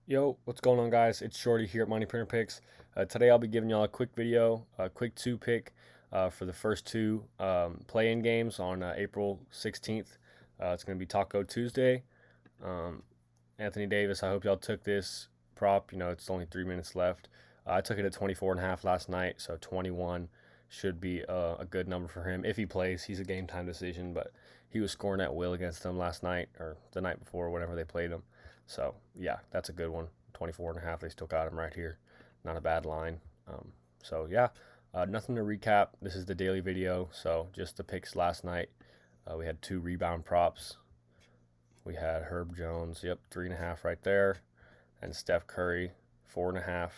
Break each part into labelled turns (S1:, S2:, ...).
S1: Yo, what's going on, guys? It's Shorty here at Money Printer Picks. Today I'll be giving y'all a quick video, a quick two pick for the first two play-in games on April 16th. It's going to be Taco Tuesday. Um, Anthony Davis, I hope y'all took this prop. It's only 3 minutes left. I took it at 24 and a half last night, so 21 should be a good number for him if he plays. He's a game time decision, but he was scoring at will against them last night or the night before, whenever they played him. So, yeah, that's a good one. 24 and a half, they still got him right here. Not a bad line. So, yeah, nothing to recap. This is the daily video, so just the picks last night. We had two rebound props. We had Herb Jones, yep, 3.5 right there, and Steph Curry, 4.5.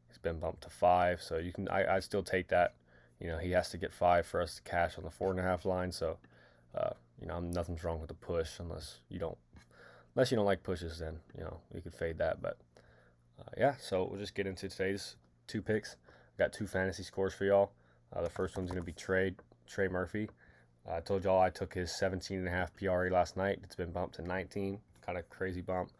S1: He's been bumped to 5, so you can. I still take that. He has to get 5 for us to cash on the 4.5 line. So, uh, nothing's wrong with the push unless you don't like pushes. Then you could fade that. But yeah, so we'll just get into today's two picks. I got two fantasy scores for y'all. The first one's gonna be Trey Murphy. I told y'all I took his 17.5 PRA last night. It's been bumped to 19. Kind of crazy bump.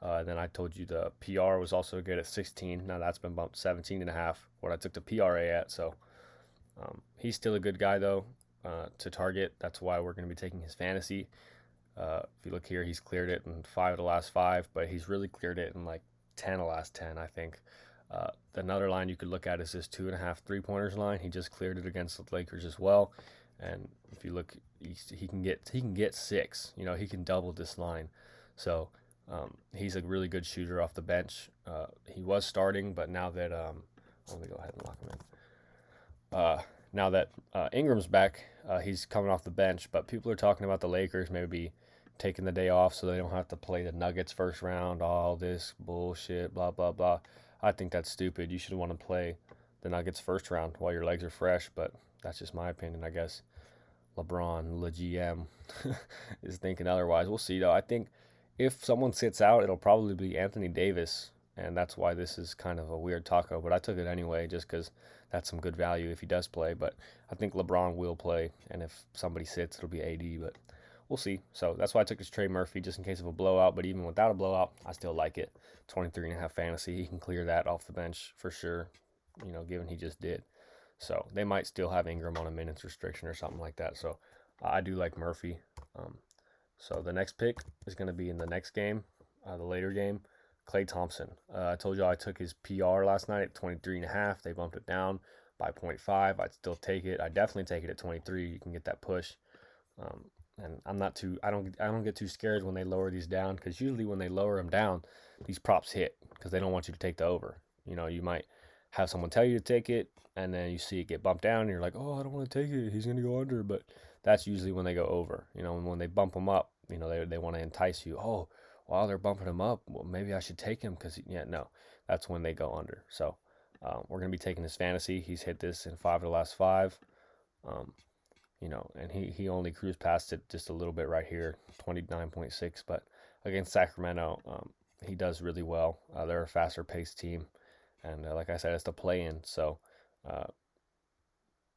S1: Then I told you the PR was also good at 16. Now that's been bumped to 17.5. What I took the PRA at. So he's still a good guy though to target. That's why we're going to be taking his fantasy. If you look here, he's cleared it in 5 of the last 5, but he's really cleared it in like 10 of the last 10, I think. Another line you could look at is this 2.5 3 pointers line. He just cleared it against the Lakers as well. And if you look, he can get 6. He can double this line. So he's a really good shooter off the bench. He was starting, but now that let me go ahead and lock him in. Now that Ingram's back, he's coming off the bench. But people are talking about the Lakers maybe taking the day off so they don't have to play the Nuggets first round. All this bullshit, blah blah blah. I think that's stupid. You should want to play the Nuggets first round while your legs are fresh. But that's just my opinion, I guess. LeBron, the GM, is thinking otherwise. We'll see, though. I think if someone sits out, it'll probably be Anthony Davis, and that's why this is kind of a weird taco. But I took it anyway, just because that's some good value if he does play. But I think LeBron will play, and if somebody sits, it'll be AD. But we'll see. So that's why I took this Trey Murphy just in case of a blowout. But even without a blowout, I still like it. 23.5 fantasy. He can clear that off the bench for sure. Given he just did. So they might still have Ingram on a minutes restriction or something like that. So I do like Murphy. Um, so the next pick is going to be in the next game, the later game. Klay Thompson. I told you I took his PR last night at 23.5. They bumped it down by zero point 0.5. I'd still take it. I definitely take it at 23. You can get that push. Um, and I'm not too. I don't get too scared when they lower these down because usually when they lower them down, these props hit because they don't want you to take the over. You might have someone tell you to take it, and then you see it get bumped down, and you're like, oh, I don't want to take it. He's gonna go under, but that's usually when they go over. And when they bump them up, they want to entice you. Oh, while they're bumping him up, well, maybe I should take him because yeah, no, that's when they go under. So we're gonna be taking his fantasy. He's hit this in 5 of the last 5. Um, and he only cruised past it just a little bit right here, 29.6. But against Sacramento, he does really well. They're a faster paced team. And like I said, it's the play in. So uh,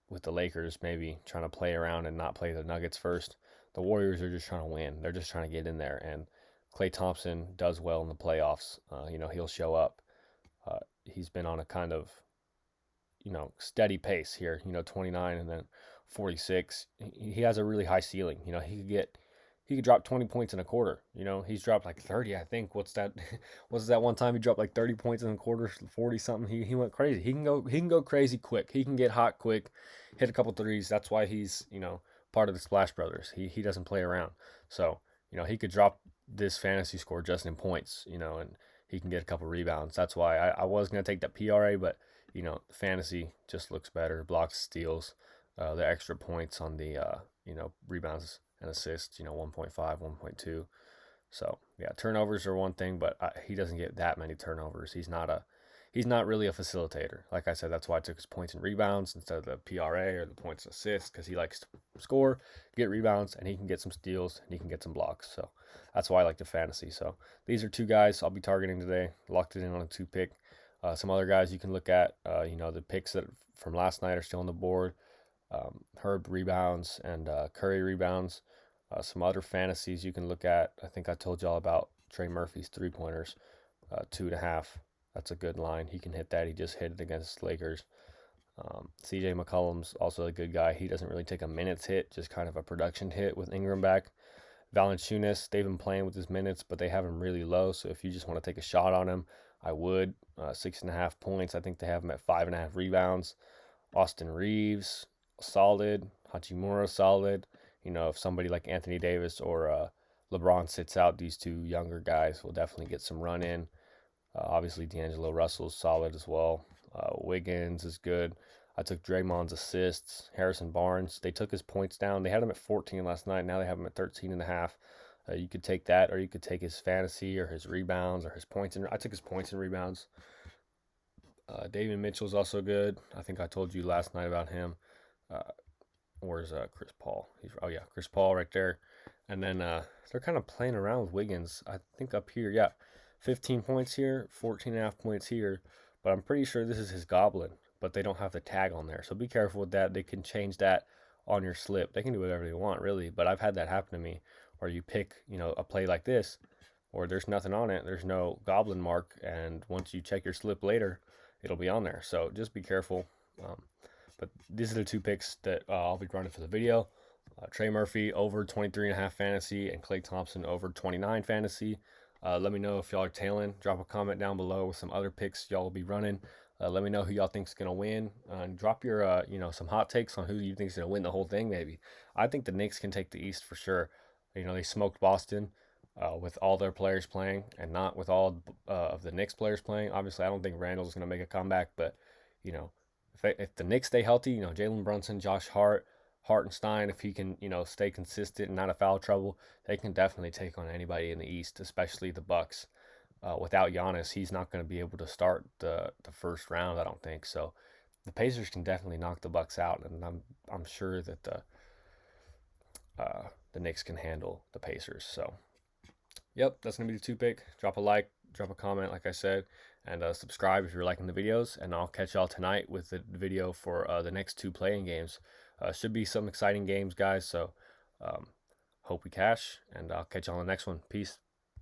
S1: with the Lakers maybe trying to play around and not play the Nuggets first, the Warriors are just trying to win. They're just trying to get in there. And Klay Thompson does well in the playoffs. He'll show up. He's been on a kind of steady pace here. 29 and then 46. He has a really high ceiling. He could drop 20 points in a quarter. He's dropped like 30, I think. What's that? What's that one time he dropped like 30 points in a quarter, 40 something? He went crazy. He can go crazy quick. He can get hot quick, hit a couple threes. That's why he's part of the Splash Brothers. He doesn't play around. So he could drop this fantasy score just in points. And he can get a couple rebounds. That's why I was gonna take that PRA, but fantasy just looks better. Blocks, steals, the extra points on the rebounds and assists. 1.5, 1.2. So yeah, turnovers are one thing, but he doesn't get that many turnovers. He's not really a facilitator. Like I said, that's why I took his points and rebounds instead of the PRA or the points and assists because he likes to score, get rebounds, and he can get some steals and he can get some blocks. So that's why I like the fantasy. So these are two guys I'll be targeting today. Locked it in on a two pick. Some other guys you can look at, the picks that from last night are still on the board. Herb rebounds and Curry rebounds. Some other fantasies you can look at. I think I told y'all about Trey Murphy's 3 pointers. 2.5. That's a good line. He can hit that. He just hit it against Lakers. CJ McCollum's also a good guy. He doesn't really take a minutes hit, just kind of a production hit with Ingram back. Valanciunas, they've been playing with his minutes, but they have him really low. So if you just want to take a shot on him, I would. 6.5 points. I think they have him at 5.5 rebounds. Austin Reeves, solid. Hachimura, solid. You know, if somebody like Anthony Davis or LeBron sits out, these two younger guys will definitely get some run in. Obviously, D'Angelo Russell's solid as well. Wiggins is good. I took Draymond's assists. Harrison Barnes, they took his points down. They had him at 14 last night. Now they have him at 13.5. You could take that, or you could take his fantasy or his rebounds or his points. I took his points and rebounds. David Mitchell's also good. I think I told you last night about him. Where's Chris Paul? Oh yeah, Chris Paul right there. And then they're kind of playing around with Wiggins. I think up here, yeah, 15 points here, 14.5 points here. But I'm pretty sure this is his goblin, but they don't have the tag on there. So be careful with that. They can change that on your slip. They can do whatever they want, really. But I've had that happen to me where you pick, a play like this, or there's nothing on it. There's no goblin mark. And once you check your slip later, it'll be on there. So just be careful. But these are the two picks that I'll be running for the video. Trey Murphy over 23.5 fantasy and Klay Thompson over 29 fantasy. Let me know if y'all are tailing. Drop a comment down below with some other picks y'all will be running. Let me know who y'all think's gonna win. And drop your some hot takes on who you think's gonna win the whole thing. Maybe I think the Knicks can take the East for sure. They smoked Boston with all their players playing and not with all of the Knicks players playing. Obviously, I don't think Randall's gonna make a comeback, but if the Knicks stay healthy, Jalen Brunson, Josh Hart, Hartenstein, if he can, stay consistent and not a foul trouble, they can definitely take on anybody in the East, especially the Bucks. Without Giannis, he's not going to be able to start the first round, I don't think. So the Pacers can definitely knock the Bucks out, and I'm sure that the Knicks can handle the Pacers. So, yep, that's gonna be the two pick. Drop a like, drop a comment, like I said, and subscribe if you're liking the videos. And I'll catch y'all tonight with the video for the next two playing games. Should be some exciting games, guys. So hope we cash, and I'll catch you on the next one. Peace.